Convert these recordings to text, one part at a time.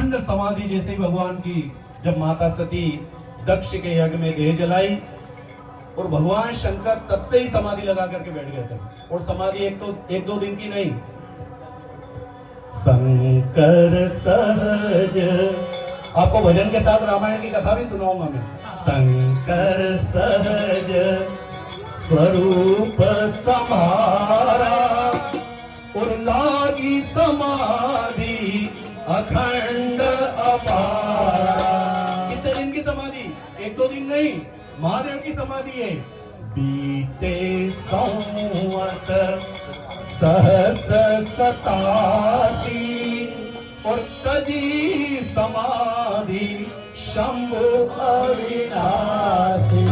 अखंड समाधि जैसे ही भगवान की जब माता सती दक्ष के यज्ञ में देह जलाई और भगवान शंकर तब से ही समाधि लगा करके बैठ गए थे। और समाधि एक दो दिन की नहीं, शंकर सहज, आपको भजन के साथ रामायण की कथा भी सुनाऊंगा मैं। शंकर सहज स्वरूप समारा और लागी समाधि अखंड अपारा। कितने दिन की समाधि? एक दो दिन नहीं, महादेव की समाधि है। बीते संवत सहस सतासी और तजी समाधि शंभु अविनाशी।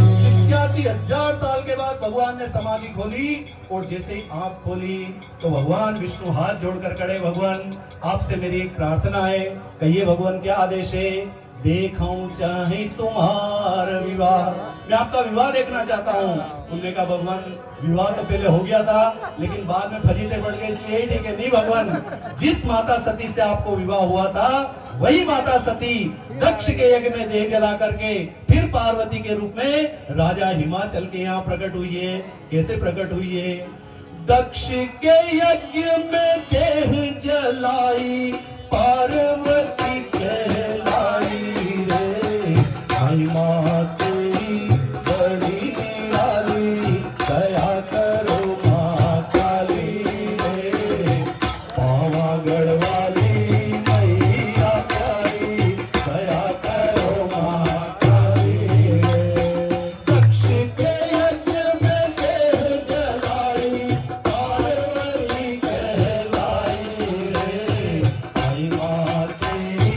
81,000 साल के बाद भगवान ने समाधि खोली और जैसे ही आंख खोली तो भगवान विष्णु हाथ जोड़कर खड़े, भगवान आपसे मेरी एक प्रार्थना है। कहिए भगवान क्या आदेश है? देखूं चाहे तुम्हारा विवाह, मैं आपका विवाह देखना चाहता हूँ। उन्होंने कहा भगवान विवाह तो पहले हो गया था लेकिन बाद में फजीते बढ़ गए, इसलिए ठीक है। नहीं भगवान, जिस माता सती से आपको विवाह हुआ था वही माता सती दक्ष के यज्ञ में देह जला करके फिर पार्वती के रूप में राजा हिमाचल के यहाँ प्रकट हुई है। कैसे प्रकट हुई है? दक्ष के यज्ञ में देह जलाई पार्वती कहलाई रे, महिमा तेरी बड़ी निराली, दया करो मां काली रे, पावागढ़ वाली मैया प्यारी, दया करो मां काली रे। दक्ष के यज्ञ में देह जलाई पार्वती कहलाई रे, महिमा तेरी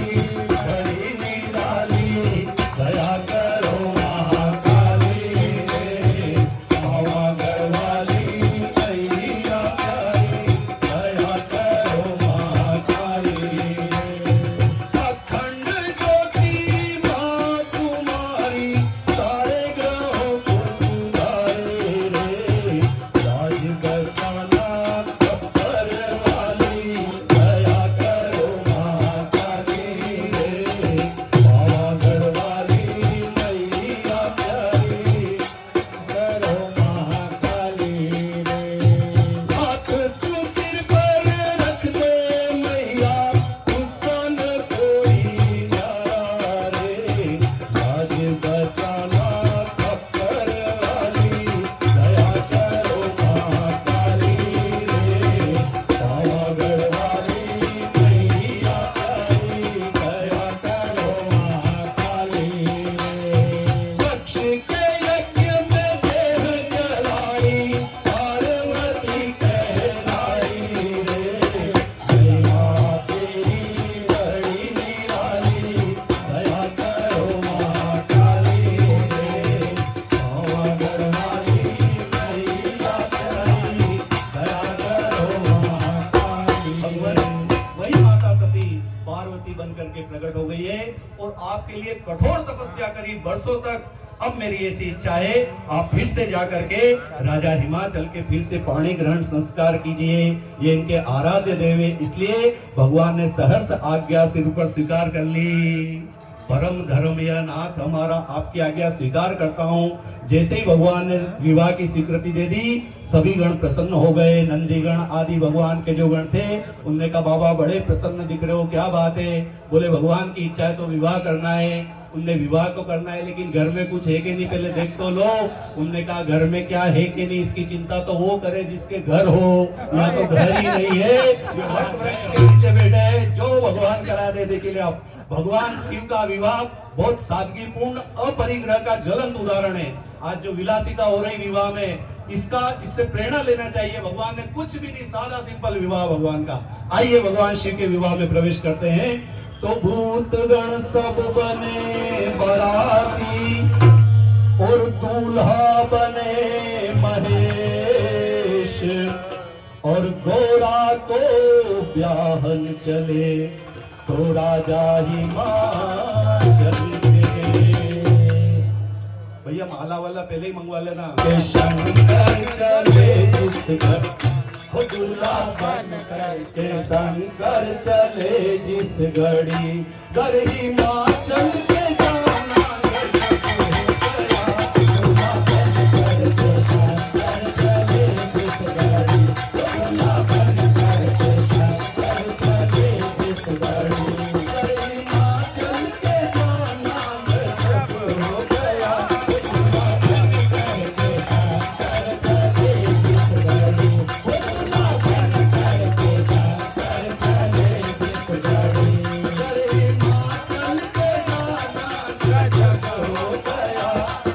बड़ी निराली, दया करो महाकाली रे, पावागढ़ वाली मैया प्यारी, दया करो महाकाली रे। अखंड ज्योति मां तुम्हारी, सारे ग्रहों को सुधारे रे, राज बरसाना खप्पर वाली, दया करो महाकाली रे, पावागढ़ वाली मैया प्यारी, करो महाकाली रे। हाथ तू सिर पर रख दे मैया, गुस्सा न कोई न्यारा रे, राज बचाना खप्पर वाली, दया करो महाकाली रे, पावागढ़ वाली मैया प्यारी, दया करो महाकाली रे। दक्ष के यज्ञ में देह जलाई पार्वती कहलाई रे, महिमा तेरी बड़ी निराली, दया करो महाकाली रे, पावागढ़ वाली मैया प्यारी, दया करो महाकाली। भगवान वही माता सती पार्वती बनकर के प्रकट हो गई है और आपके लिए कठोर तपस्या करी वर्षों तक। अब मेरी ऐसी इच्छा है आप फिर से जाकर के राजा हिमाचल के फिर से पाणी ग्रहण संस्कार कीजिए। ये इनके आराध्य देव है, इसलिए भगवान ने सहर्ष आज्ञा सिर पर स्वीकार कर ली। परम धर्म या नाथ हमारा, आपकी आज्ञा स्वीकार करता हूँ। जैसे ही भगवान ने विवाह की स्वीकृति दे दी सभी गण प्रसन्न हो गए। नंदीगण आदि भगवान के जो गण थे उनने कहा बाबा बड़े प्रसन्न दिख रहे हो, क्या बात है? बोले भगवान की इच्छा है तो विवाह करना है। उनने विवाह तो करना है लेकिन घर में कुछ है कि नहीं पहले देख तो लो। उनने कहा घर में क्या है कि नहीं इसकी चिंता तो वो करे जिसके घर हो, यहाँ तो घर ही नहीं है। ये वट वृक्ष के नीचे बैठे हैं, जो भगवान करा दे। देखिए आप, भगवान शिव का विवाह बहुत सादगीपूर्ण अपरिग्रह का ज्वलंत उदाहरण है। आज जो विलासिता हो रही विवाह में, इससे प्रेरणा लेना चाहिए। भगवान ने कुछ भी नहीं, सादा सिंपल विवाह भगवान का। आइए भगवान शिव के विवाह में प्रवेश करते हैं। तो भूत गण सब बने बराती और दूल्हा बने महेश और गोरा को ब्याहन चले सो राजा हिमाचल के। भैया माला वाला पहले ही मंगवा लेना। शंकर चले जिस घर हो दूल्हा बन करके शंकर चले जिस घड़ी, घर ही माँ चल के जाना गजब हो गया। दूल्हा बन करके शंकर चले जिस घड़ी, दूल्हा बन करके शंकर चले जिस घड़ी, घर ही माँ चल के जाना गजब हो गया। दूल्हा बन करके शंकर चले जिस घड़ी, दूल्हा बन करके शंकर चले जिस घड़ी, घर ही माँ चल के जाना गजब हो गया।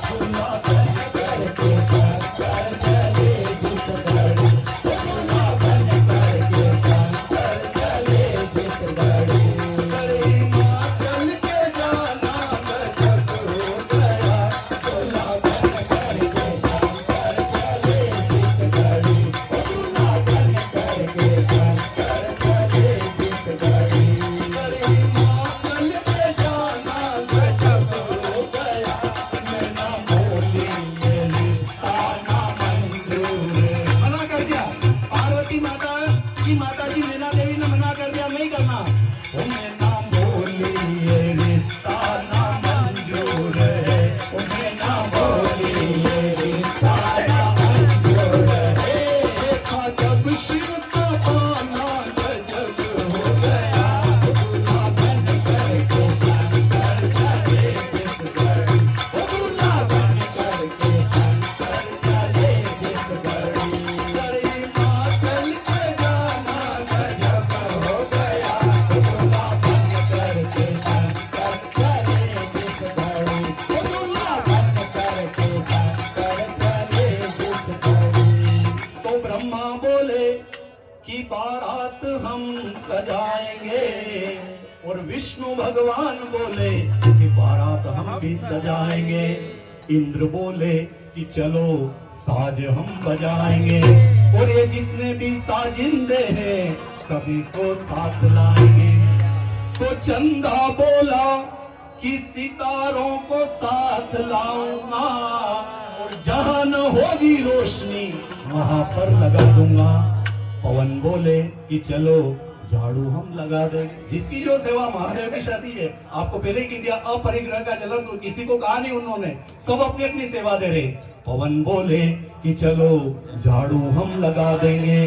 दूल्हा बन करके शंकर चले जिस घड़ी, दूल्हा बन करके शंकर चले जिस घड़ी, घर ही माँ चल के जाना गजब हो गया। दूल्हा बन करके शंकर चले जिस घड़ी, दूल्हा बन करके शंकर चले जिस घड़ी, घर ही माँ चल के जाना गजब हो गया। नैना बोली ये रिश्ता ना मंजूर, मना कर दिया। पार्वती माता की माता जी नैना देवी ने मना कर दिया, नहीं करना। ओ नैना बोली ये रिश्ता ना मंजूर है, ओ नैना बोली ये रिश्ता ना मंजूर है। देखा जब शिव का बाना गजब हो गया। दूल्हा बन करके शंकर चले जिस घड़ी, ओ दूल्हा बन करके शंकर चले जिस घड़ी, घर ही माँ चल के जाना गजब हो गया। दूल्हा बन करके शंकर चले जिस घड़ी, ओ दूल्हा बन करके शंकर चले जिस घड़ी। तो ब्रह्मा बोले कि बारात हम सजाएंगे, और विष्णु भगवान बोले कि बारात हम भी सजाएंगे। इंद्र बोले कि चलो साज हम बजाएंगे, और ये जितने भी साजिंदे हैं सभी को साथ लाएंगे। तो चंदा बोला कि सितारों को साथ लाऊंगा, और जहां न होगी रोशनी वहां पर लगा दूंगा। पवन बोले कि चलो झाड़ू हम लगा देंगे। जिसकी जो सेवा महादेव की शक्ति है, आपको पहले ही कह दिया, अपरिग्रह का जलन तो किसी को कहा नहीं उन्होंने, सब अपनी अपनी सेवा दे रहे। पवन बोले कि चलो झाड़ू हम लगा देंगे,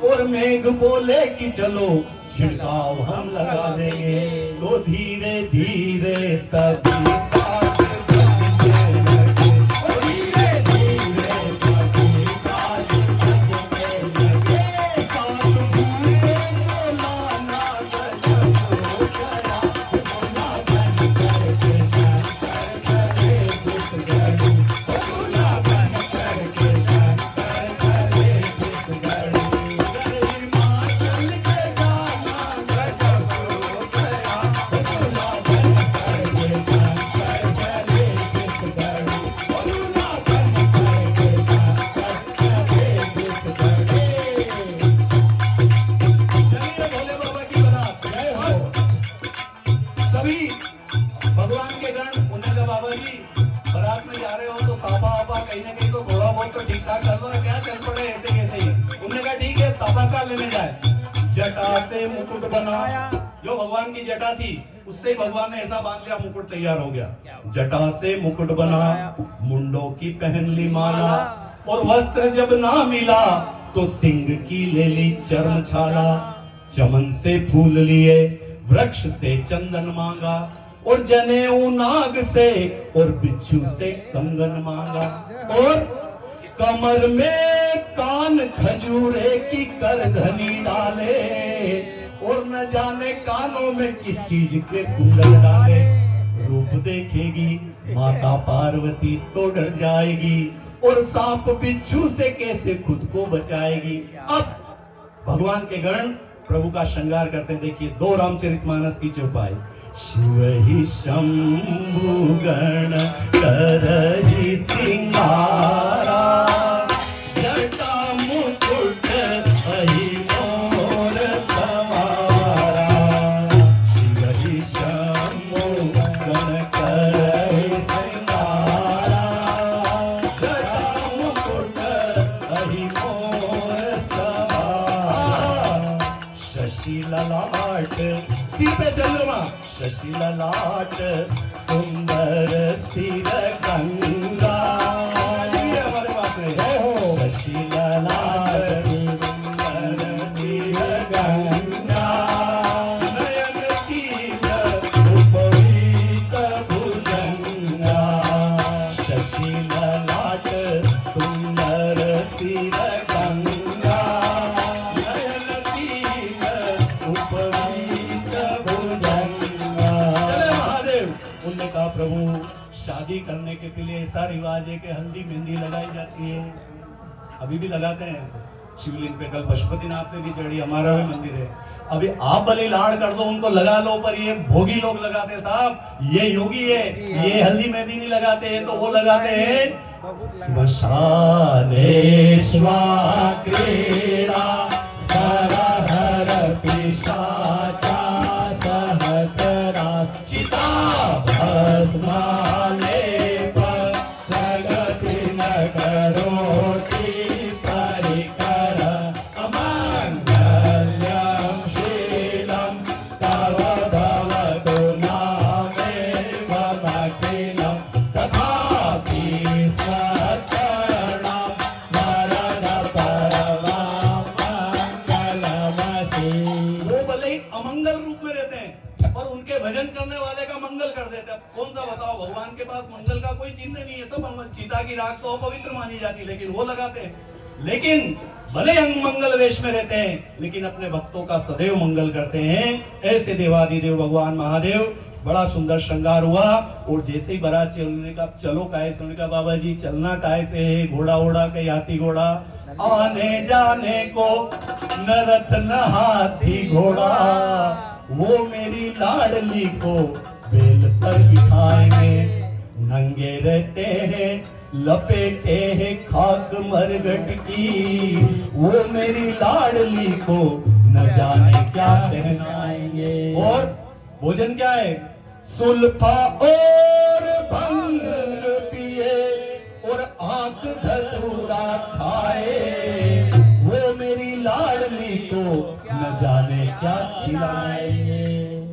और मेघ बोले कि चलो छिड़काव हम लगा देंगे। तो धीरे धीरे सभी साथ बजने लगे, और धीरे धीरे सभी साथ बजने लगे। साथ बूढ़े मौलाना गजब हो गया। दूल्हा बन करके शंकर चले जिस घड़ी, दूल्हा बन करके शंकर चले जिस घड़ी, घर ही माँ चल के जाना गजब हो गया। दूल्हा बन करके शंकर चले जिस घड़ी, दूल्हा बन करके शंकर चले जिस घड़ी। चलिए भोले बाबा की बारात जय हो। सभी भगवान के गण, उन्हें कहा बाबा जी बारात में जा रहे हो तो साफा वाफा कहीं ना कहीं तो थोड़ा बहुत तो ठीक ठाक कर लो, क्या चल पड़े ऐसे कैसे ही। उन्होंने कहा ठीक है, साफा का लेने जाए। जटा से मुकुट बना, जो भगवान की जटा थी उससे ही भगवान ने ऐसा बांध लिया, मुकुट तैयार हो गया। जटा से मुकुट बना, मुंडों की पहन ली माला, और वस्त्र जब ना मिला तो सिंह की ले ली चर्म छाला। चमन से फूल लिए, वृक्ष से चंदन मांगा, और जनेऊ नाग से और बिच्छू से कंगन मांगा, और कमर में कान खजूरे की करधनी डाले, और न जाने कानों में किस चीज के कुंडल डाले। रूप देखेगी माता पार्वती तो डर जाएगी, और सांप बिच्छू से कैसे खुद को बचाएगी। अब भगवान के गण प्रभु का श्रृंगार करते, देखिए 2 रामचरितमानस की चौपाई। शिव ही शंभु गण करहि सिंगारा, जटा मुकुट अहि मोर सवारा। शिव ही शंभु गण करहि सिंगारा, जटा मुकुट अहि मोर सवारा। ललाट सुंदर सिर गंगा, ये हमारे पास है। जय हो। शशि ललाट सुंदर सिर गंगा, नयन शील उपवीत भुजंगा। शशि ललाट सुंदर सिर गंगा, नयन शील उपवीत भुजंगा। चले महादेव। उनने कहा प्रभु शादी करने के लिए ऐसा रिवाज है कि हल्दी मेहंदी लगाई जाती है, अभी भी लगाते हैं शिवलिंग पे। कल पशुपतिनाथ पे भी चढ़ी, हमारा भी मंदिर है। अभी आप भले लाड़ कर दो उनको लगा लो, पर ये भोगी लोग लगाते साहब, ये योगी है, ये हल्दी मेहंदी नहीं लगाते हैं, तो वो लगाते हैं स्मशाने क्रीड़ा सरहर पिशाचा सहचरा चिता भस्माले पर प्रगति न करोति परिकर अमंगल्यं शीलं तव भवतु नामेव अखिलं तथापि सचरणं मरण परमां मंगलमसि। वो भले ही अमंगल रूप में रहते हैं और उनके भजन करने वाले का मंगल कर देते हैं। कौन सा बताओ, भगवान के पास मंगल का कोई चिन्ह नहीं है, सब चिता की राख तो अपवित्र मानी जाती, लेकिन वो लगाते हैं। लेकिन भले अंग मंगल वेश में रहते हैं, लेकिन अपने भक्तों का सदैव मंगल करते हैं। ऐसे देवादिदेव भगवान महादेव। बड़ा सुंदर श्रृंगार हुआ और जैसे ही बारात चली, उन्होंने कहा चलो काहे से, उन्होंने कहा बाबा जी चलना काहे से है, घोड़ा ओढ़ा के हाथी घोड़ा, आने जाने को न रथ न हाथी घोड़ा, वो मेरी लाडली को बेल पर बिठाएंगे, नंगे रहते हैं लपेटे हैं खाक मरघट की, वो मेरी लाडली को न जाने क्या पहनाएंगे। और भोजन क्या है, सुल्फा और भंग पिए और आंख धतूरा खाए, वो मेरी लाडली को न जाने क्या खिलाएंगे।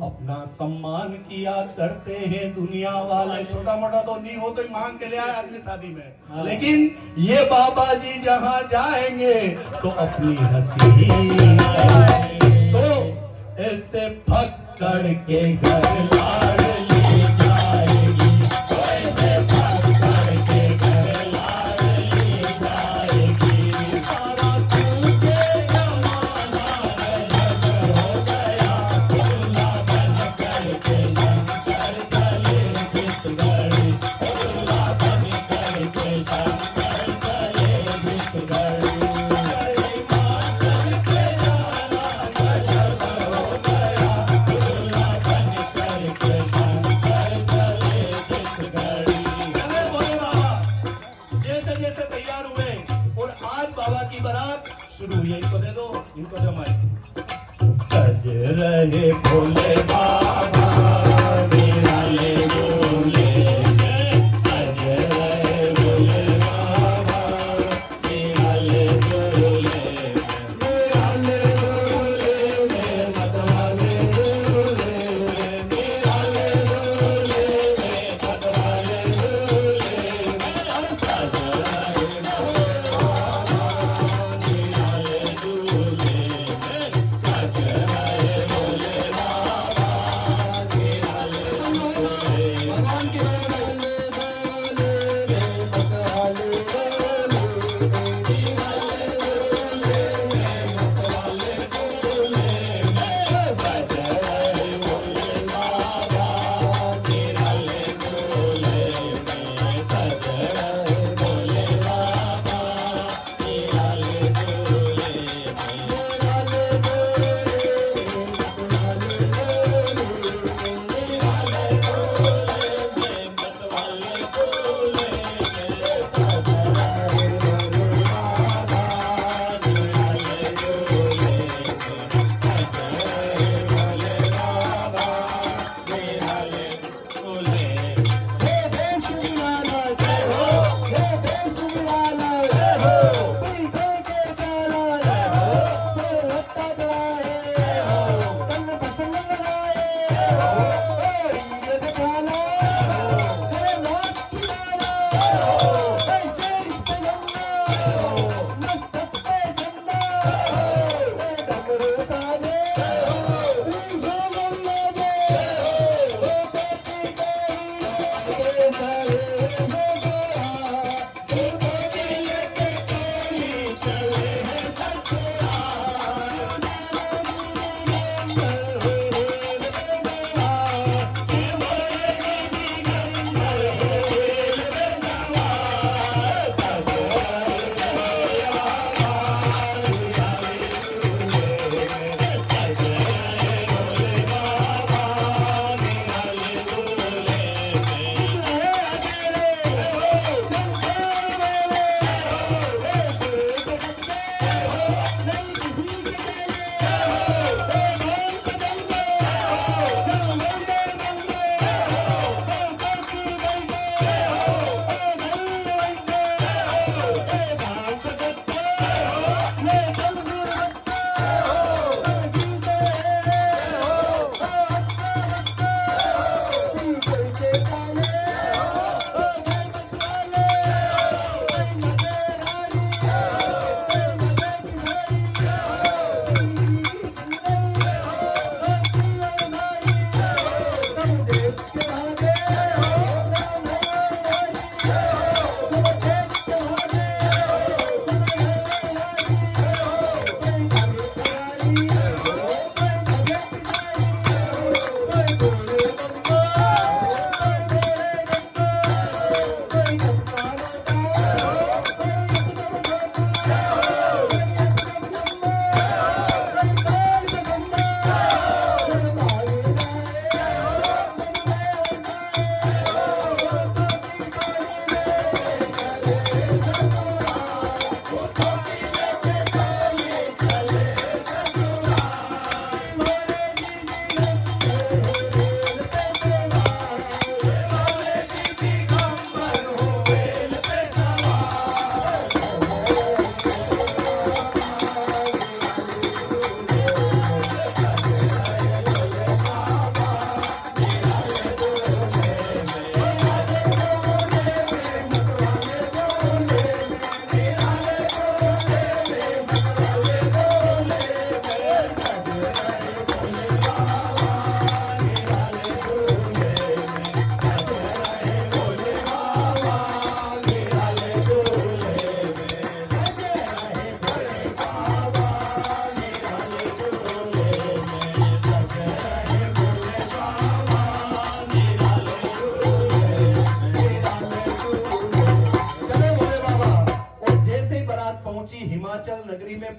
अपना सम्मान किया करते हैं दुनिया वाले, छोटा मोटा तो नहीं हो तो मांग के ले आए आदमी शादी में, लेकिन ये बाबा जी जहां जाएंगे तो अपनी हंसी तो ऐसे फक्कड़ के घर लाडली जाएगी, ऐसे फक्कड़ के घर लाडली जाएगी। सारा तुझे जमाना अलग हो गया, दुल्हा बन करके शंकर गले घिस गई, दुल्हा बन करके शंकर गले घिस गई। के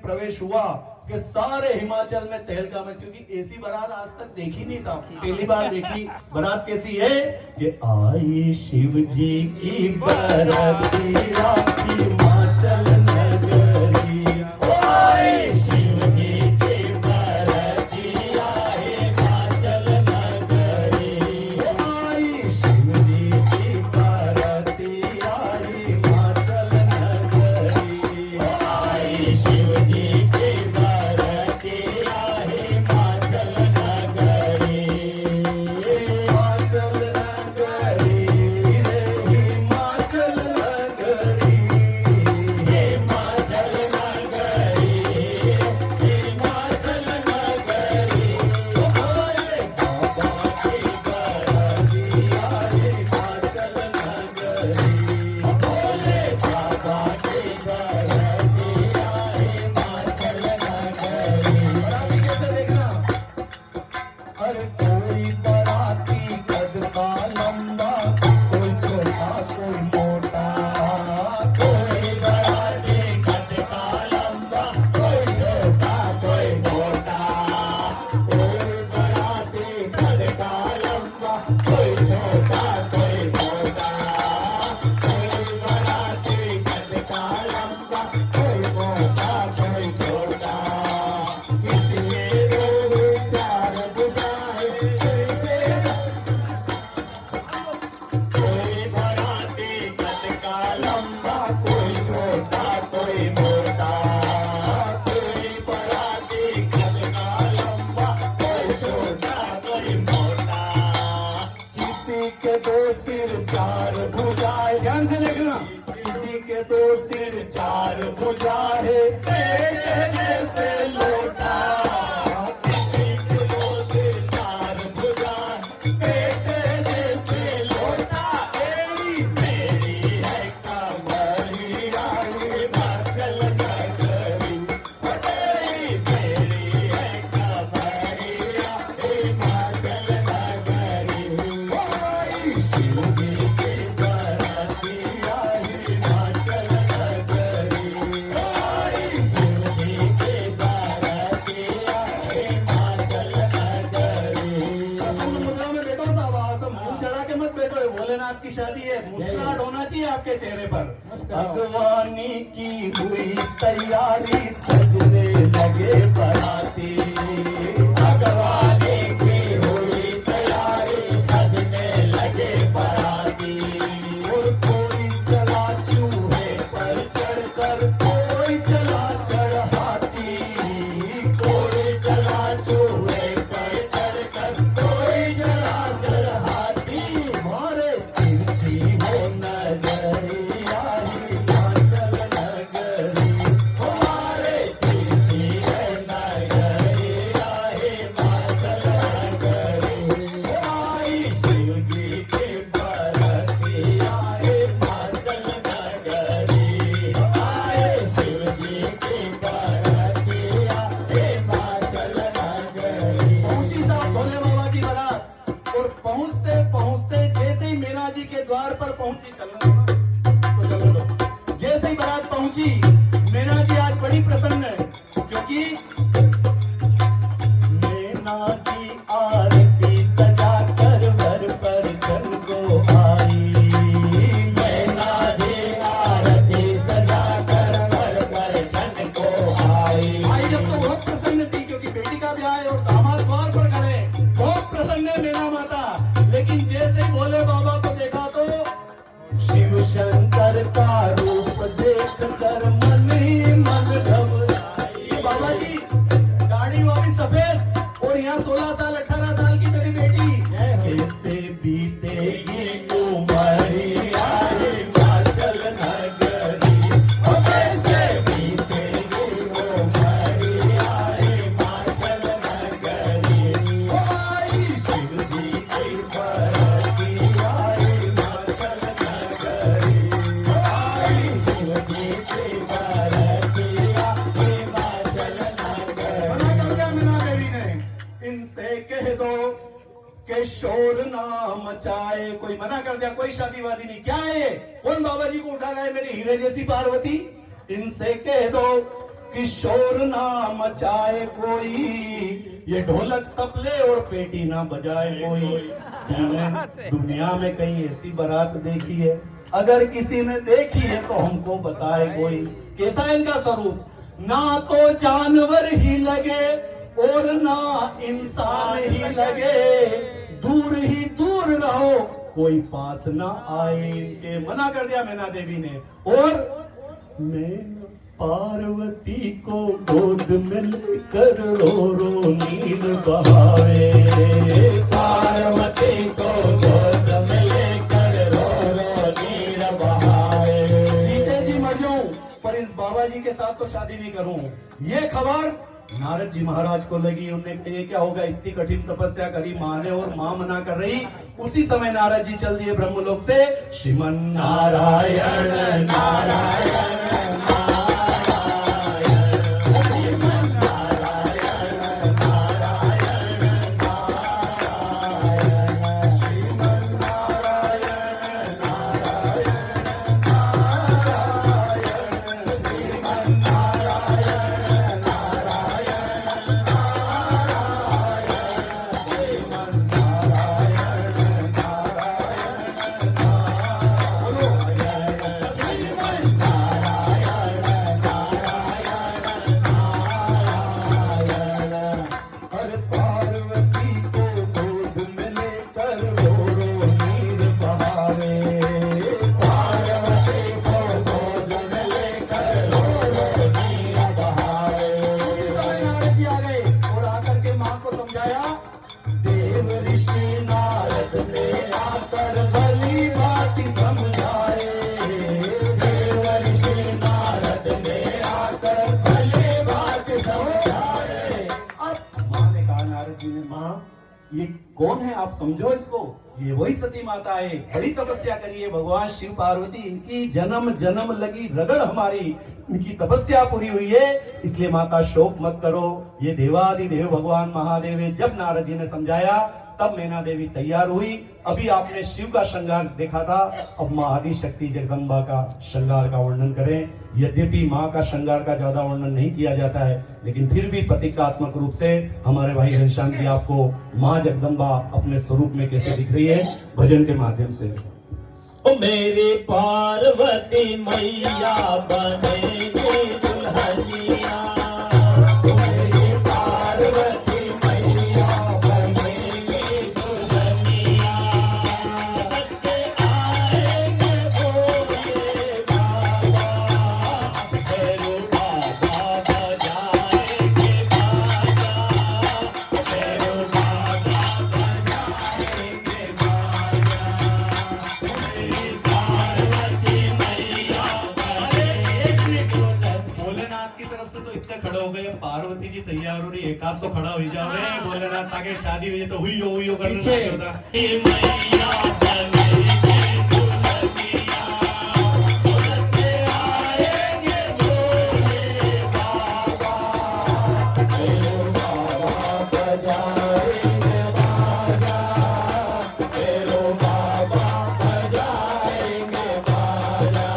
प्रवेश हुआ कि सारे हिमाचल में तहलका में, क्योंकि ऐसी बारात आज तक देखी नहीं साहब, पहली बार देखी। बारात कैसी है कि आई शिव जी की बारात हिमाचल नगरी, आई शिव जी की बारात हिमाचल नगरी, आई शिव जी की बारात हिमाचल नगरी, आई शिव जी की बारात हिमाचल नगरी, हिमाचल नगरी रे हिमाचल नगरी, हिमाचल नगरी, हिमाचल नगरी, हमारे बाबा की बाराती आए हिमाचल नगरी, भोले बाबा की बाराती आए हिमाचल नगरी। बाराती कैसे देखना, अरे कोई बाराती कद का लंबा, कोई छोटा कोई मोटा, कोई बाराती कद का लंबा, कोई छोटा कोई मोटा, कोई बाराती कद का लंबा, कोई छोटा कोई मोटा, कोई बाराती कद का लंबा, कोई मोटा कोई छोटा, इसलिए लोग प्यार बुझाए, कोई बाराती कद का लंबा, कोई छोटा कोई मोटा, कोई बाराती कद का लंबा, कोई छोटा कोई मोटा, किसी के दो सिर चार भुजाएं, ध्यान से देखना, किसी के दो सिर चार भुजाएं, एक जैसे लोटा, किसी के दो सिर चार भुजाएं, एक जैसे लोटा, मेरी है कमरिया हिमाचल नगरी, मेरी है कमरिया हिमाचल नगरी, आई शिव जी की बाराती आई हिमाचल नगरी, आई शिव जी की बाराती आई हिमाचल नगरी। मुद्रा में बैठो साहब, सब मुंह चढ़ा के मत बैठो, भोलेनाथ की शादी है, मुस्कुराहट होना चाहिए आपके चेहरे पर। भगवानी की हुई तैयारी, सजने लगे बाराती, भगवानी की हुई तैयारी, सजने लगे बाराती, और कोई चला चूहे पर चढ़कर, कोई चला चढ़ाती, कोई चला चूहे पर चढ़कर, कोई चला चढ़ाती, मारे तिरछी हो नजरिया हिमाचल नगरी, हमारे तिरछी है नजरिया हिमाचल नगरी, आई शिव जी की बाराती आई हिमाचल नगरी, आई शिव जी की बाराती आई हिमाचल नगरी। पहुंची साहब भोले बाबा की बारात, और पहुंचते पहुंचते जैसे ही मीना जी के द्वार पर पहुंची, चलने दो ना, तो चलो दो, जैसे ही बारात पहुंची, मीना जी आज बड़ी प्रसन्न है, क्योंकि मीना जी आरती सजा कर घर पर चल को आई, मीना जी आरती सजा कर घर पर चल को आई। आई जब तो बहुत प्रसन्न थी, क्योंकि बेटी का ब्याह है और दामाद द्वार पर खड़े, बहुत प्रसन्न है मीना माता, लेकिन जैसे ही भोले बाबा को देखा तो शिव शंकर का रूप देख कर मन ही मन घबराई। बाबा जी गाड़ी वाली सफेद, और यहाँ 16 साल 18 साल की मेरी बेटी, कैसे बीतेगी उमरिया हिमाचल नगरी, कैसे बीतेगी उमरिया हिमाचल नगरी, आई शिव जी की बाराती आई हिमाचल नगरी, आई शिव जी की बाराती आई हिमाचल नगरी। मना कर दिया मीना देवी ने, इनसे कह दो के शोर ना मचाए, कोई मना कर दिया, कोई शादी वादी नहीं, क्या है ये, कौन बाबा जी को उठा लाए, मेरी हीरे जैसी पार्वती, इनसे कह दो कि शोर ना मचाए कोई, ये ढोलक तबले और पेटी ना बजाए कोई। तुमने दुनिया में कहीं ऐसी बारात देखी है? अगर किसी ने देखी है तो हमको बताए कोई। कैसा है इनका स्वरूप? ना तो जानवर ही लगे और ना इंसान ही लगे, दूर ही दूर रहो कोई पास ना आए इनके। मना कर दिया मैना देवी ने। और मैं पार्वती को गोद में लेकर रो रो नीर बहावे, पार्वती को गोद में लेकर रो रो नीर बहावे। सीते जी मर जाऊं पर इस बाबा जी के साथ तो शादी नहीं करूं। ये खबर नारद जी महाराज को लगी। उन्होंने कहा ये क्या होगा, इतनी कठिन तपस्या करी माँ ने और माँ मना कर रही। उसी समय नारद जी चल दिए ब्रह्मलोक से। श्रीमन नारायण नारायण ये कौन है आप समझो इसको। ये वही सती माता है, बड़ी तपस्या करी है भगवान शिव पार्वती। इनकी जन्म जन्म लगी रगड़ हमारी, इनकी तपस्या पूरी हुई है। इसलिए माता शोक मत करो। ये देवादिदेव भगवान महादेव है। जब नारद जी ने समझाया तब मैना देवी तैयार हुई। अभी आपने शिव का श्रृंगार देखा था, अब माँ आदि शक्ति जगदम्बा का श्रृंगार का वर्णन करें। यद्यपि माँ का श्रृंगार का ज्यादा वर्णन नहीं किया जाता है, लेकिन फिर भी प्रतीकात्मक रूप से हमारे भाई घनश्याम जी आपको माँ जगदम्बा अपने स्वरूप में कैसे दिख रही है भजन के माध्यम से। ओ मेरी पार्वती मैया बनेगी दुल्हनिया, मेरी पार्वती मैया बनेगी दुल्हनिया, बच्चे आएंगे भोले बाबा, भैरू बाबा बजाएंगे बाजा, भैरू बाबा बजाएंगे बाजा। मेरी पार्वती मैया बनेगी दुल्हनिया। भोलेनाथ की तरफ से तो इतने खड़े हो गए, पार्वती जी तैयार हो रही, एक आध तो खड़ा हो जाओ रे भोलेनाथ, ताकि शादी हुई तो हुई हो करने लगे होता। मैया बनेगी दुल्हनिया, बच्चे आएंगे भोले बाबा, भैरू बाबा बजाएंगे बाजा, भैरू बाबा बजाएंगे बाजा।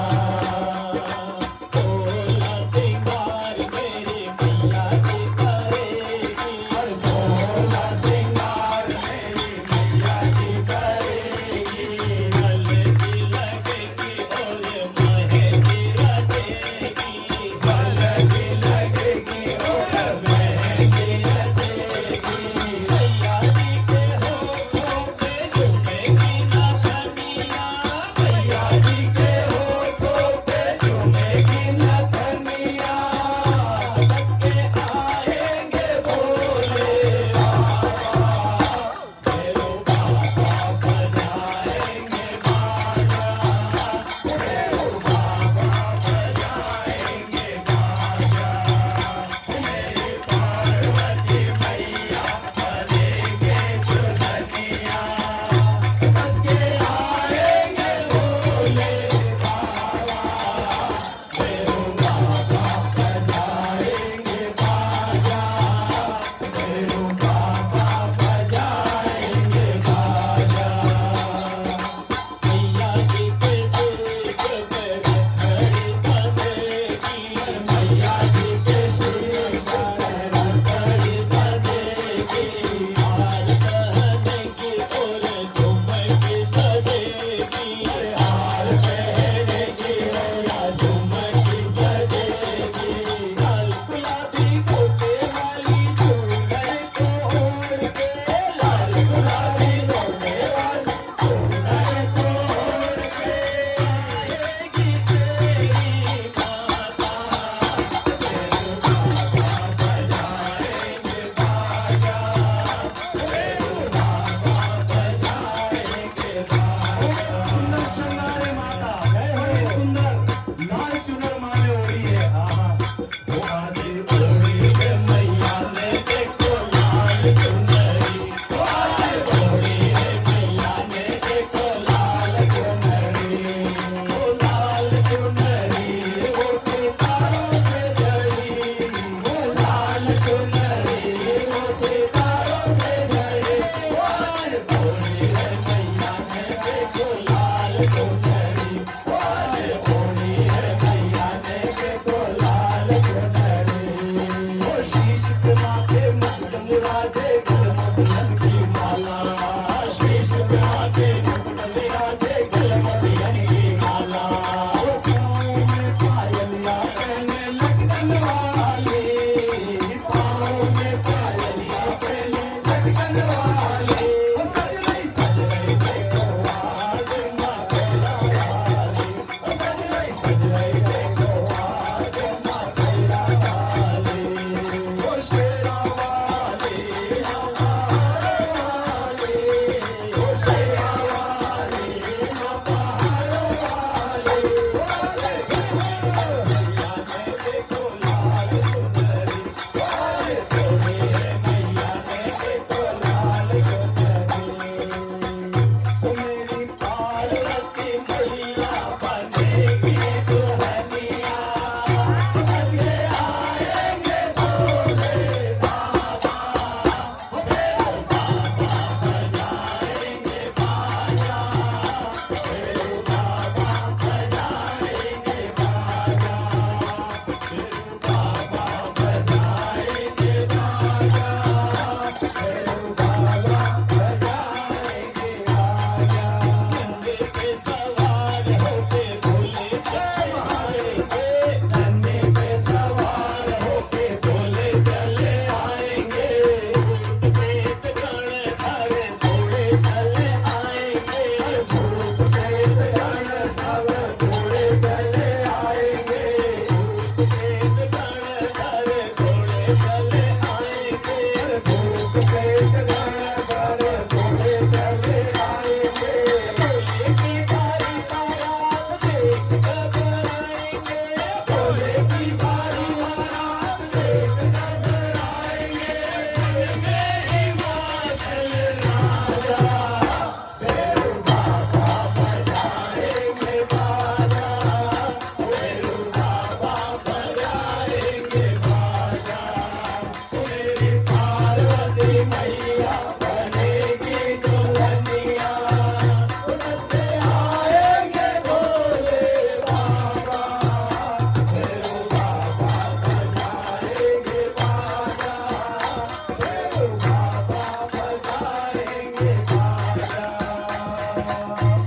सोलह सिंगार मेरी मैया की करेगी, सोलह सिंगार मेरी मैया जी करेगी,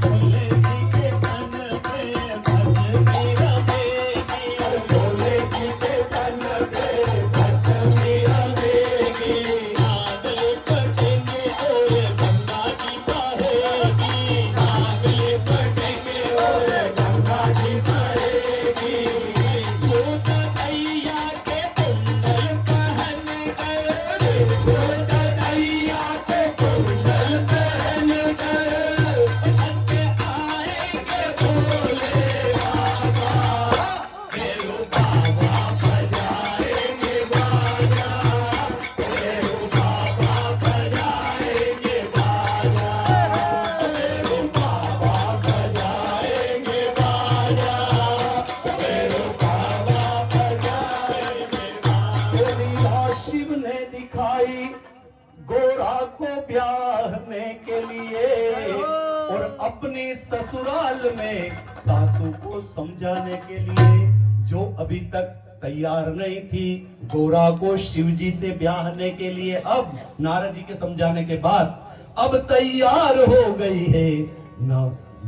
भोले जी के तन पे भज मेरा बेगी भोले जी के तन पे भज मेरा बेगी नागले पटेंगे और गंगा जी बहेगी नागले पटेंगे और गंगा जी बहेगी दूध दैया के कुंडल पहन कर दूध दैया के कुंडल पहन कर भक्त आएंगे भोले बाबा मेरू बाबा बजाएंगे बाजा मेरू बाबा बजाएंगे बाजा मेरू बाबा बजाएंगे बाजा मेरू बाबा बजाएंगे लीला शिव ने दिखाई गोरा को ब्याहने के लिए और अपने ससुराल में सासू को समझाने के लिए जो अभी तक तैयार नहीं थी गोरा को शिव जी से ब्याहने के लिए अब नारद जी के समझाने के बाद अब तैयार हो गई है ना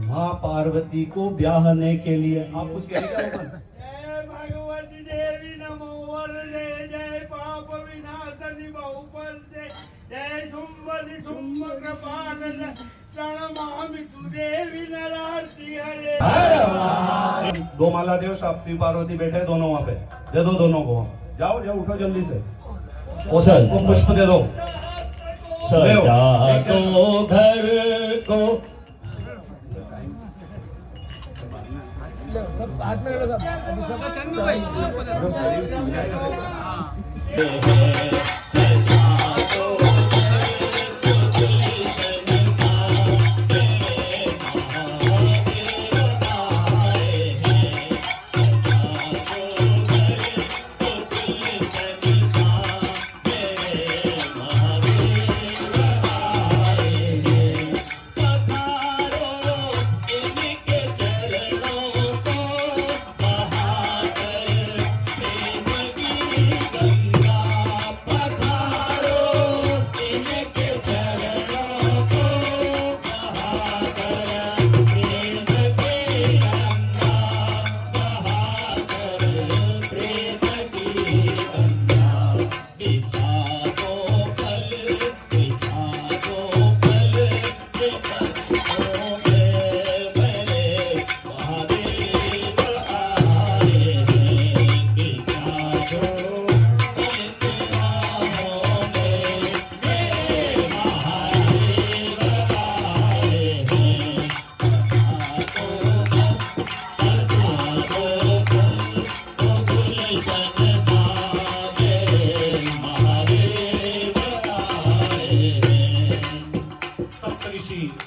माँ पार्वती को ब्याहने के लिए। आप कुछ कहेंगे भगवान? जय भगवती देवी नमो वरदे जय पाप विनाशनि बहुफल दे जय शुंभनि शुंभ कृपानन प्रणमामि तु देवी नरार्ति हरे दो माला देव साहब शिव पार्वती बैठे हैं दोनों वहां पे दे दो दोनों को। जाओ जाओ उठो जल्दी से वो पुष्प दे दो। सजा तो घर को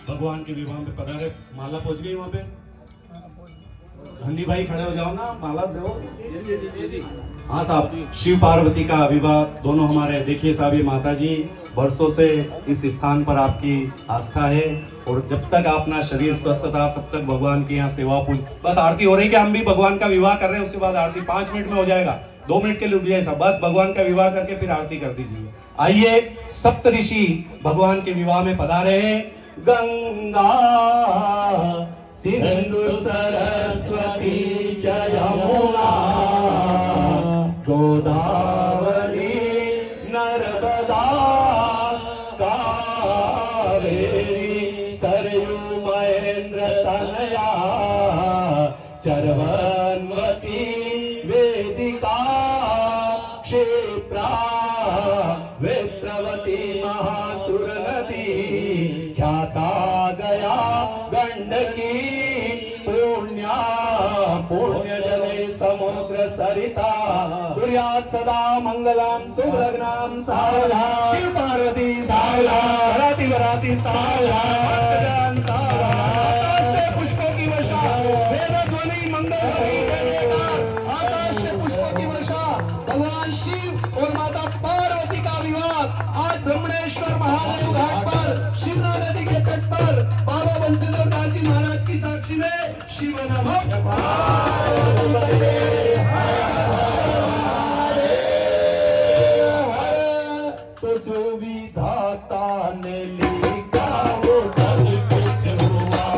भगवान के विवाह में पधारे। माला पहुंच गई वहां पे। धनी भाई खड़े हो जाओ ना, माला दो। हाँ साहब, शिव पार्वती का विवाह दोनों हमारे। देखिए साहब, ये माता जी वर्षों से इस स्थान पर आपकी आस्था है और जब तक अपना शरीर स्वस्थ था तब तक भगवान की यहाँ सेवा पूज। बस आरती हो रही कि हम भी भगवान का विवाह कर रहे हैं, उसके बाद आरती 5 मिनट में हो जाएगा। 2 मिनट के लिए उठ जाए साहब, बस भगवान का विवाह करके फिर आरती कर दीजिए। आइए, सप्त ऋषि भगवान के विवाह में पधारे हैं। गंगा सिंधु सरस्वती च यमुना गोदावरी नर्मदा कावेरी सरयू महेंद्र तनया चरवन्वती वेदिका क्षिप्रा विप्रवती महासुर नदी ख्याता गया गंडकी पुण्या पुण्य जले समुद्र सरिता कुर्यात् सदा मंगलम सुभलग्नाम सावला शिव पार्वती सावला राति बराती सावला भक्तजन सावला आकाश से पुष्पों की वर्षा वेद ध्वनि मंगल आकाश से पुष्पों की वर्षा। भगवान शिव और माता पार्वती का विवाह आज ब्रह्मणेश्वर महादेव घाट पर शिवना नदी के तट पर बाबा बंशीधर दास जी महाराज की साक्षी में शिव नमः तो जो विधाता ने लिखा वो सब कुछ हुआ।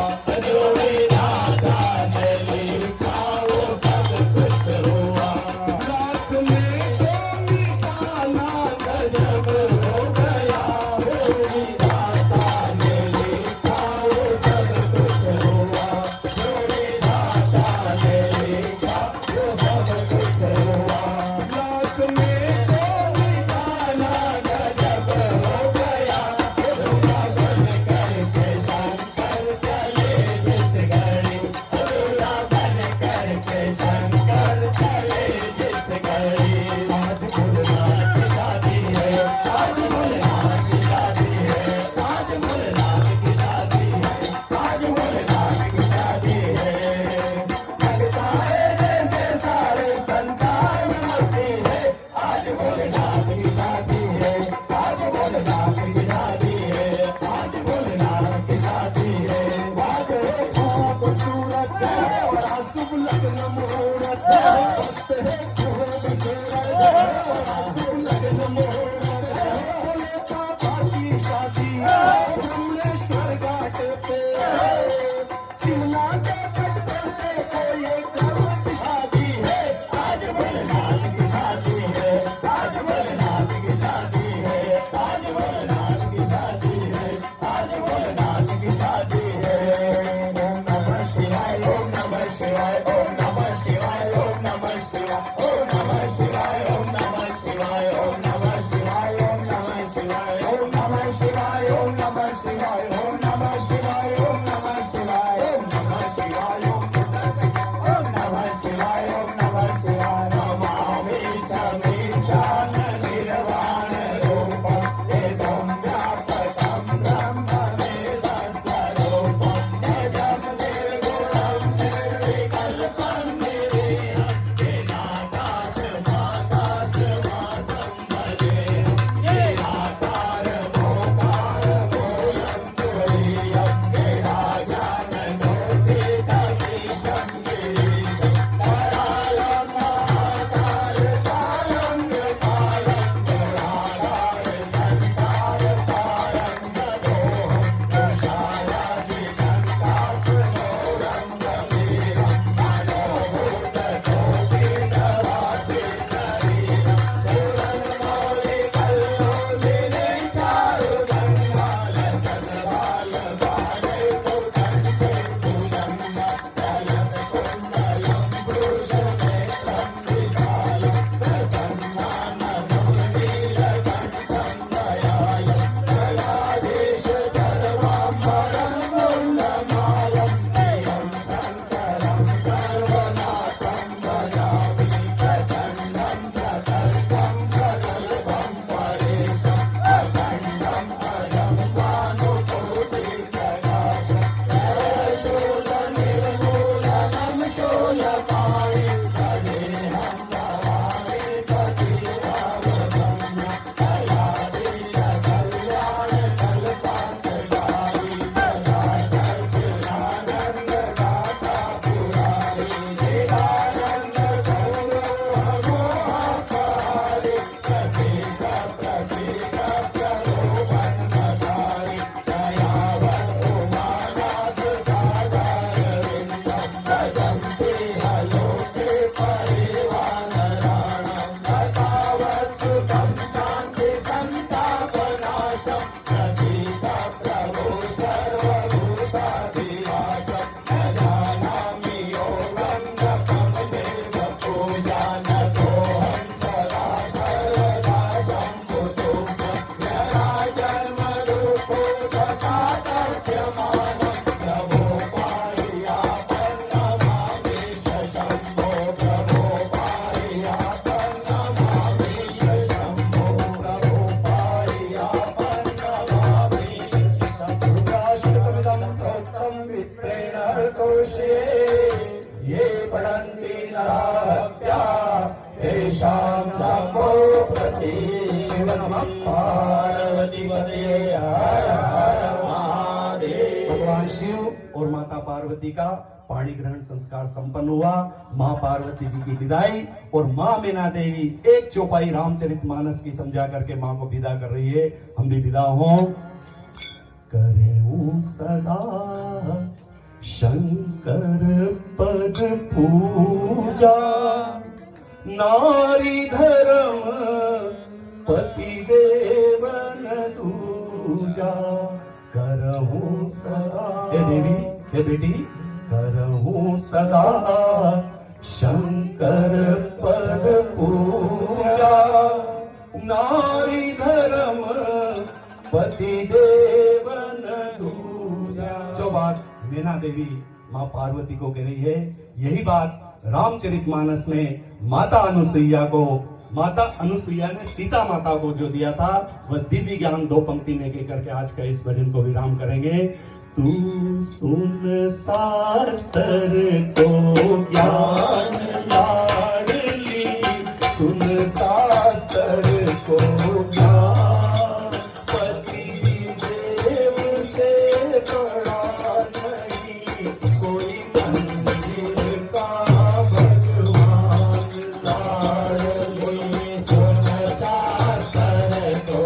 विप्रेण तोष्ये ये पठन्ति नराहत्या तेषां सम्भो प्रसीद। शिव नमः पार्वती पते हर हर महादेव। भगवान शिव और माता पार्वती का पाणी ग्रहण संस्कार संपन्न हुआ। माँ पार्वती जी की विदाई और माँ मीना देवी एक चौपाई रामचरितमानस की समझा करके माँ को विदा कर रही है। हम भी विदा हों। करें सदा शंकर पद पूजा, नारी धर्म पति देवन दूजा। करहूं सदा, हे देवी हे बेटी, करहूं सदा शंकर पद पूजा, नारी धर्म पति देवन दूजा। जो बात मीना देवी माँ पार्वती को कह रही है, यही बात रामचरितमानस में माता अनुसुईया ने सीता माता को जो दिया था, वह दिव्य ज्ञान दो पंक्ति में कह करके आज का इस भजन को विराम करेंगे। तू सुन शास्त्र को ज्ञान लाडली, सुन शास्त्र को ज्ञान, पति देव से बड़ा नहीं कोई मंदिर का भगवान। लाडली सुन शास्त्र को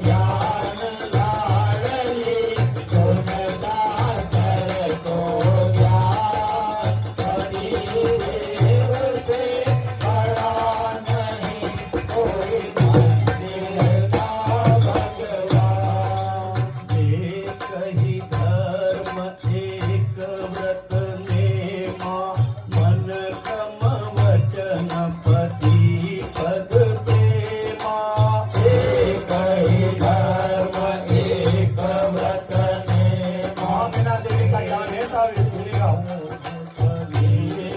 ज्ञान, लाडली सुन शास्त्र को ज्ञान, पति देव से बड़ा नहीं कोई मंदिर का भगवान। एक ही धर्म एक व्रत में माँ, मन क्रम वचन पति पद प्रेमा। एक ही धर्म एक व्रत में माँ। मीना देवी का ज्ञान है साहब, सुनिएगा। पति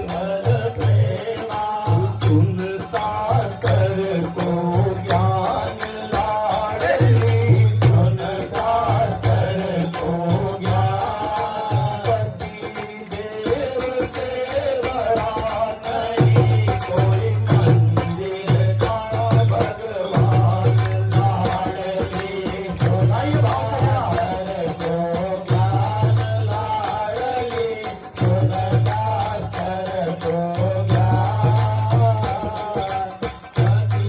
पद प्रेमा, सुन शास्त्र को ज्ञान लाडली, सुन शास्त्र को ज्ञान, पति देव से बड़ा नहीं कोई मंदिर का भगवान। लाडली सुनाइए शास्त्र को ज्ञान, लाडली सुन शास्त्र को ज्ञान, पति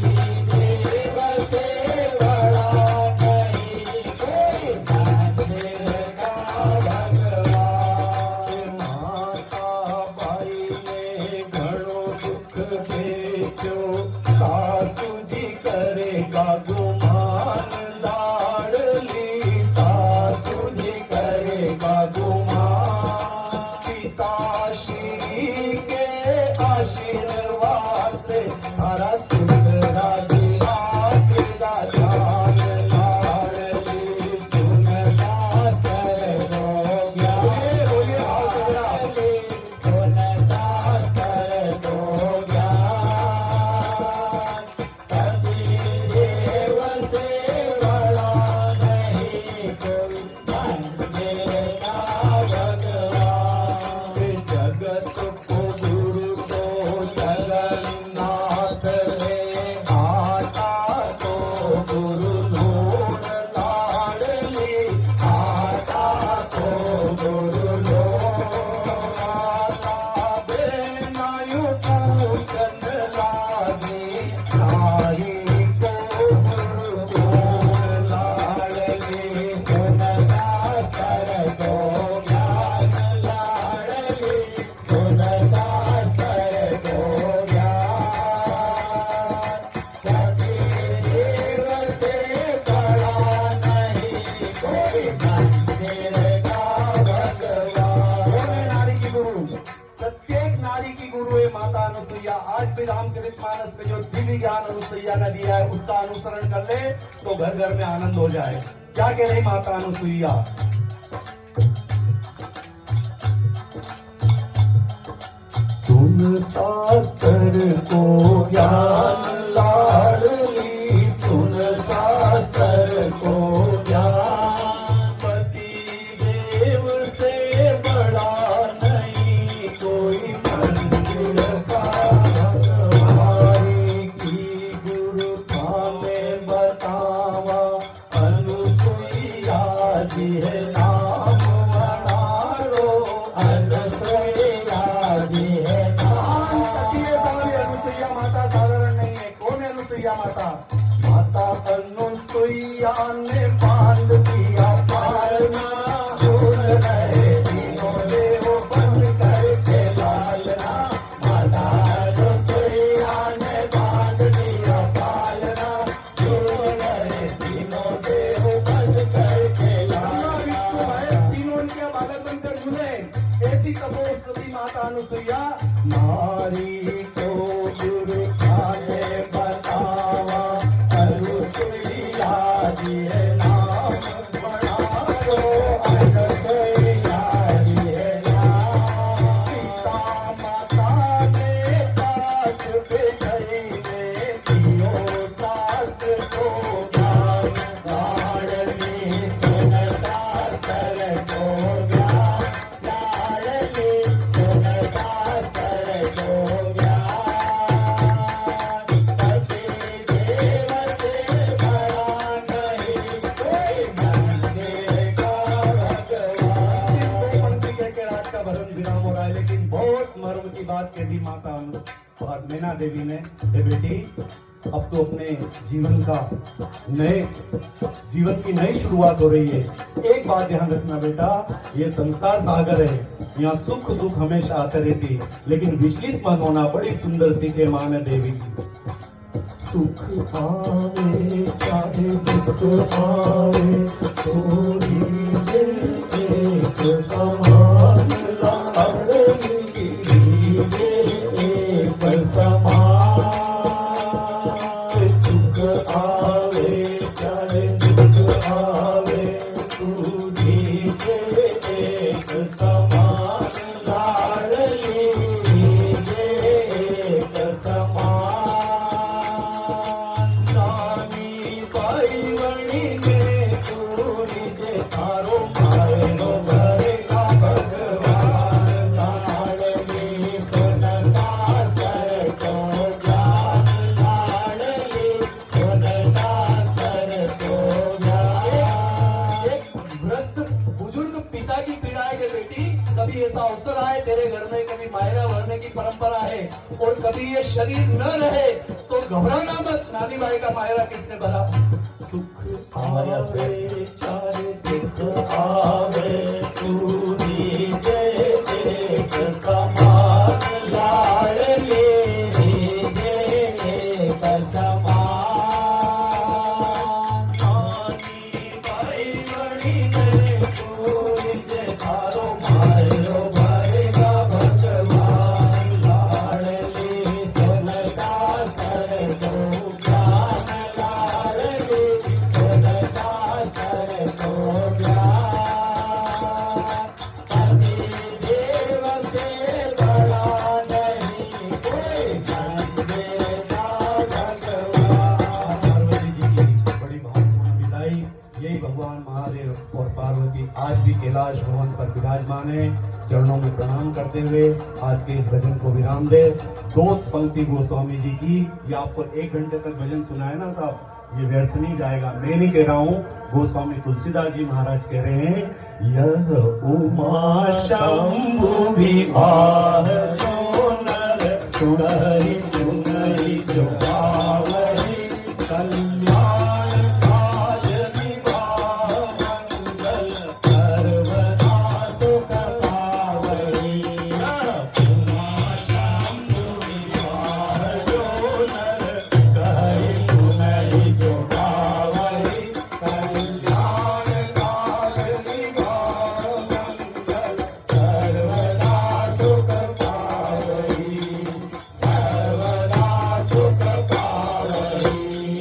देव से बड़ा नहीं कोई मंदिर का भगवान। माता बाई ने घणो दुख देख्यो, सासू जी करेगा गुमान। लाडली सासू जी करेगा गुमान, पिताश्री के आशीर्वाद से सारा सुधरा दिला तेरा ध्यान। लाडली सुन शास्त्र को ज्ञान, बोलिए भाव से जरा। सुन शास्त्र को ज्ञान, पति देव से बड़ा नहीं कोई मंदिर का भगवान। जगत को गुरु को जगन्नाथ में, आता तो गुरु लोड। लाडली आता तो गुरु लोड, आता बेनायु पूछन लागे, नारी को गुरु बोल। लाडली सुन शास्त्र को ज्ञान, लाडली सुन शास्त्र को ज्ञान, पति देव से बड़ा नहीं कोई मंदिर का भगवान। नारी की गुरु, प्रत्येक नारी की गुरु है माता अनुसुईया। आज भी रामचरितमानस में जो दिव्य ज्ञान अनुसुईया ने दिया है, उसका अनुसरण कर ले तो घर घर में आनंद हो जाए। क्या कह रही माता अनुसुईया? सुन शास्त्र को ज्ञान, लाडली सुन शास्त्र को ज्ञान, पति देव से अनुसुईया माता। माता अनुसुईया ने बांध दिया पालना, झूल रहे तीनों देव बन करके लालना। माता अनुसुईया ने बांध दिया पालना, झूल रहे तीनों देव बन करके लालना। तीनों उनके बालक बनकर झूले। ऐसी तपोस्तुति माता अनुसुईया। नारी को गुरु ने बतावा, अनुसुईया जी है नाम बनाओ, अनुसुईया जी है नाम। सीता माता ने पास बिठाई ने दियो शास्त्र को ज्ञान, लाडली सुन शास्त्र को ज्ञान, लाडली सुन शास्त्र को ज्ञान। पति देव से बड़ा नहीं कोई बनेगा भगवान। सिर्फ दो पंक्ति कह के रात का भरण विराम हो रहा है, लेकिन बहुत मर्म की बात कह दी माता और मीना देवी ने। ए बेटी, अब तो अपने जीवन की नई शुरुआत हो रही है। एक बात ध्यान रखना बेटा, ये संसार सागर है, यहाँ सुख दुख हमेशा आते रहती, लेकिन विचलित मत होना। बड़ी सुंदर सीखे माँ ने देवी की। सुख आवे चाहे दुख आवे, थोड़ी एक समान लाडली एक समान। सुख आवे चाहे दुख आवे, थोड़ी एक समान लाडली एक समान। नानी बाई बड़ी ने पूरी जे थारो मारो घरे का भगवान। लाडली सुन शास्त्र को ज्ञान, लाडली सुन शास्त्र को ज्ञान। एक वृद्ध बुजुर्ग पिता की पीड़ा है कि बेटी, कभी ऐसा अवसर आए तेरे घर में, कभी मायरा भरने की परंपरा है और कभी ये शरीर न रहे तो घबराना मत। नानी बाई का मायरा किसने भरा? सुख आवे चाहे दुख आवे, पूरी जय एक समान लाडली एक समान। नानी बाई बड़ी ने पूरी जय थारो मारो घरे का भगवान। लाडली सुन शास्त्र को ज्ञान, लाडली सुन शास्त्र को ज्ञान। पति देव से बड़ा नहीं कोई बनेगा भगवान। पार्वती जी की बड़ी भावपूर्ण विदाई। यही भगवान महादेव और पार्वती आज भी कैलाश भवन पर विराजमान है। चरणों में प्रणाम करते हुए आज के इस भजन को विराम दे। दो पंक्ति गोस्वामी जी की, ये आपको 1 घंटे तक भजन सुनाए ना साहब, ये व्यर्थ नहीं जाएगा। मैं नहीं कह रहा हूँ, गोस्वामी तुलसीदास जी महाराज कह रहे हैं। यह उमा शंभु विवाह जो नर सुनहि सुनहि जो गावहि, कल्याण काज विवाह मंगल सर्वदा सुख पावहि। उमा शंभु विवाह जो नर कहि सुनहि जो गावहि, कल्याण काज विवाह मंगल सर्वदा सुख पावहि, सर्वदा सुख पावहि,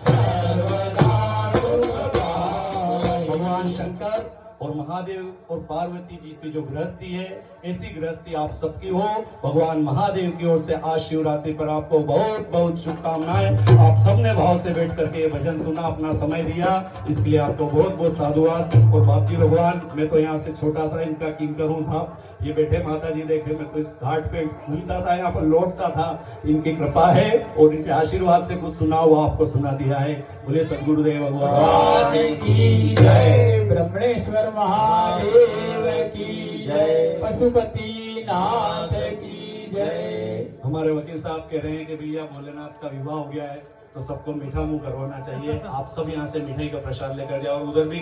सर्वदा सुख पावहि। भगवान शंकर और महादेव और पार्वती जी की जो गृहस्थी है, ऐसी गृहस्थी आप सबकी हो। भगवान महादेव की ओर से आज शिवरात्रि पर आपको बहुत बहुत शुभकामनाएं। आप सबने भाव से बैठ करके ये भजन सुना, अपना समय दिया, इसके लिए आपको बहुत बहुत साधुवाद। और बाप जी भगवान, मैं तो यहाँ से छोटा सा इनका किंकर हूँ साहब। ये बैठे माता जी देखे, मैं तो इस घाट पे घूमता था, यहाँ पर लौटता था। इनकी कृपा है और इनके आशीर्वाद से कुछ सुना हुआ आपको सुना दिया है। बोले सद्गुरुदेव भगवान की जय, ब्रह्मणेश्वर महादेव की जय, पशुपति नाथ की जय। हमारे वकील साहब कह रहे हैं कि भैया भोलेनाथ का विवाह हो गया है, तो सबको मीठा मुंह करवाना चाहिए। आप सब यहाँ से मिठाई का प्रसाद लेकर जाओ और उधर भी